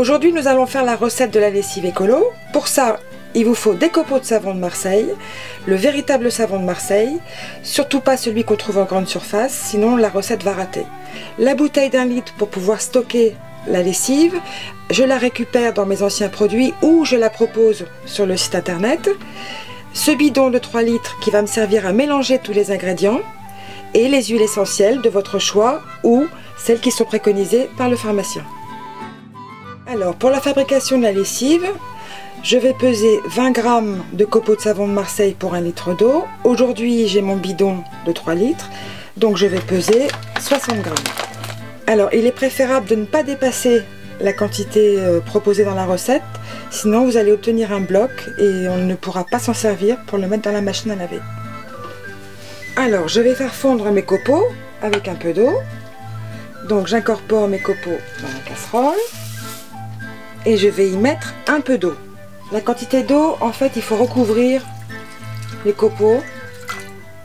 Aujourd'hui, nous allons faire la recette de la lessive écolo. Pour ça, il vous faut des copeaux de savon de Marseille, le véritable savon de Marseille, surtout pas celui qu'on trouve en grande surface, sinon la recette va rater. La bouteille d'1 litre pour pouvoir stocker la lessive, je la récupère dans mes anciens produits ou je la propose sur le site internet. Ce bidon de 3 litres qui va me servir à mélanger tous les ingrédients et les huiles essentielles de votre choix ou celles qui sont préconisées par le pharmacien. Alors pour la fabrication de la lessive, je vais peser 20 g de copeaux de savon de Marseille pour 1 litre d'eau. Aujourd'hui j'ai mon bidon de 3 litres, donc je vais peser 60 g. Alors il est préférable de ne pas dépasser la quantité proposée dans la recette, sinon vous allez obtenir un bloc et on ne pourra pas s'en servir pour le mettre dans la machine à laver. Alors je vais faire fondre mes copeaux avec un peu d'eau. Donc j'incorpore mes copeaux dans la casserole et je vais y mettre un peu d'eau. La quantité d'eau, en fait, il faut recouvrir les copeaux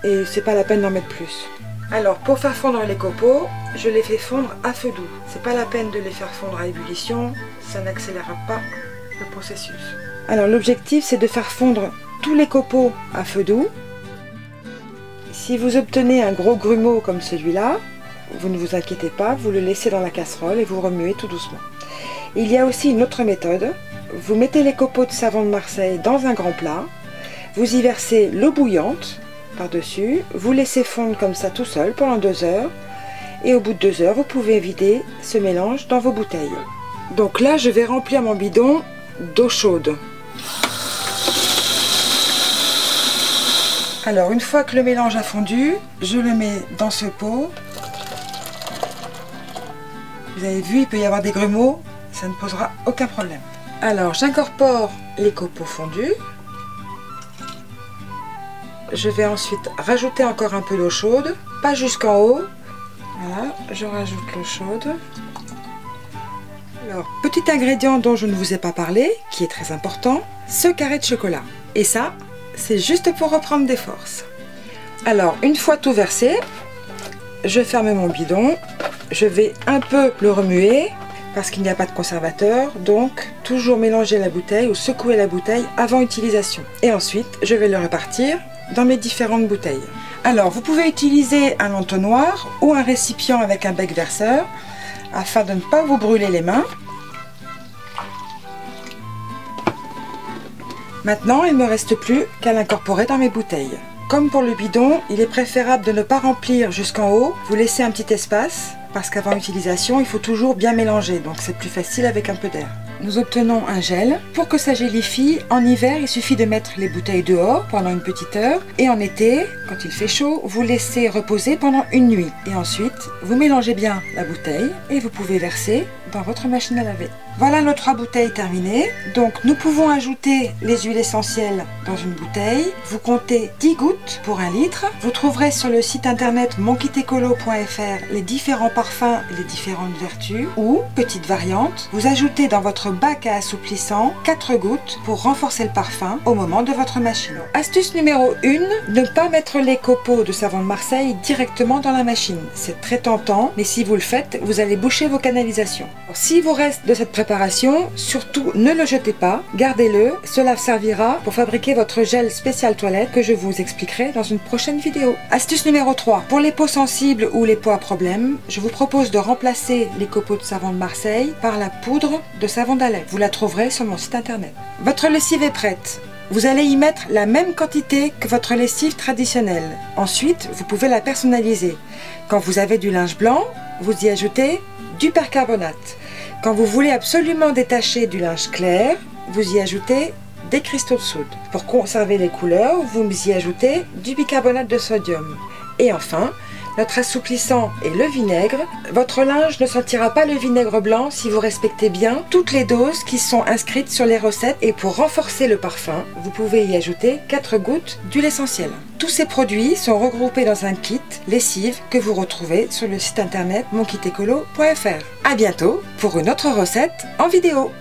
et c'est pas la peine d'en mettre plus. Alors pour faire fondre les copeaux, je les fais fondre à feu doux. C'est pas la peine de les faire fondre à ébullition, ça n'accélérera pas le processus. Alors l'objectif c'est de faire fondre tous les copeaux à feu doux. Si vous obtenez un gros grumeau comme celui-là, vous ne vous inquiétez pas, vous le laissez dans la casserole et vous remuez tout doucement. Il y a aussi une autre méthode. Vous mettez les copeaux de savon de Marseille dans un grand plat, vous y versez l'eau bouillante par-dessus, vous laissez fondre comme ça tout seul pendant 2 heures et au bout de 2 heures, vous pouvez vider ce mélange dans vos bouteilles. Donc là, je vais remplir mon bidon d'eau chaude. Alors une fois que le mélange a fondu, je le mets dans ce pot. Vous avez vu, il peut y avoir des grumeaux, ça ne posera aucun problème. Alors j'incorpore les copeaux fondus. Je vais ensuite rajouter encore un peu d'eau chaude, pas jusqu'en haut. Voilà, je rajoute l'eau chaude. Alors, petit ingrédient dont je ne vous ai pas parlé, qui est très important, ce carré de chocolat. Et ça, c'est juste pour reprendre des forces. Alors, une fois tout versé, je ferme mon bidon. Je vais un peu le remuer parce qu'il n'y a pas de conservateur, donc toujours mélanger la bouteille ou secouer la bouteille avant utilisation. Et ensuite, je vais le répartir dans mes différentes bouteilles. Alors, vous pouvez utiliser un entonnoir ou un récipient avec un bec verseur afin de ne pas vous brûler les mains. Maintenant, il ne me reste plus qu'à l'incorporer dans mes bouteilles. Comme pour le bidon, il est préférable de ne pas remplir jusqu'en haut. Vous laissez un petit espace parce qu'avant utilisation, il faut toujours bien mélanger. Donc c'est plus facile avec un peu d'air. Nous obtenons un gel. Pour que ça gélifie, en hiver, il suffit de mettre les bouteilles dehors pendant une petite heure. Et en été, quand il fait chaud, vous laissez reposer pendant une nuit. Et ensuite, vous mélangez bien la bouteille et vous pouvez verser dans votre machine à laver. Voilà nos 3 bouteilles terminées. Donc nous pouvons ajouter les huiles essentielles dans une bouteille. Vous comptez 10 gouttes pour 1 litre. Vous trouverez sur le site internet monkitecolo.fr les différents parfums et les différentes vertus. Ou, petite variante, vous ajoutez dans votre bac à assouplissant 4 gouttes pour renforcer le parfum au moment de votre machine. Astuce numéro 1, ne pas mettre les copeaux de savon de Marseille directement dans la machine. C'est très tentant, mais si vous le faites, vous allez boucher vos canalisations. S'il vous reste de cette préparation, surtout ne le jetez pas, gardez-le, cela servira pour fabriquer votre gel spécial toilette que je vous expliquerai dans une prochaine vidéo. Astuce numéro 3, pour les peaux sensibles ou les peaux à problème, je vous propose de remplacer les copeaux de savon de Marseille par la poudre de savon d'Alep. Vous la trouverez sur mon site internet. Votre lessive est prête. Vous allez y mettre la même quantité que votre lessive traditionnelle. Ensuite, vous pouvez la personnaliser. Quand vous avez du linge blanc, vous y ajoutez du percarbonate. Quand vous voulez absolument détacher du linge clair, vous y ajoutez des cristaux de soude. Pour conserver les couleurs, vous y ajoutez du bicarbonate de sodium. Et enfin, notre assouplissant est le vinaigre. Votre linge ne sentira pas le vinaigre blanc si vous respectez bien toutes les doses qui sont inscrites sur les recettes. Et pour renforcer le parfum, vous pouvez y ajouter 4 gouttes d'huile essentielle. Tous ces produits sont regroupés dans un kit lessive que vous retrouvez sur le site internet monkitecolo.fr. À bientôt pour une autre recette en vidéo.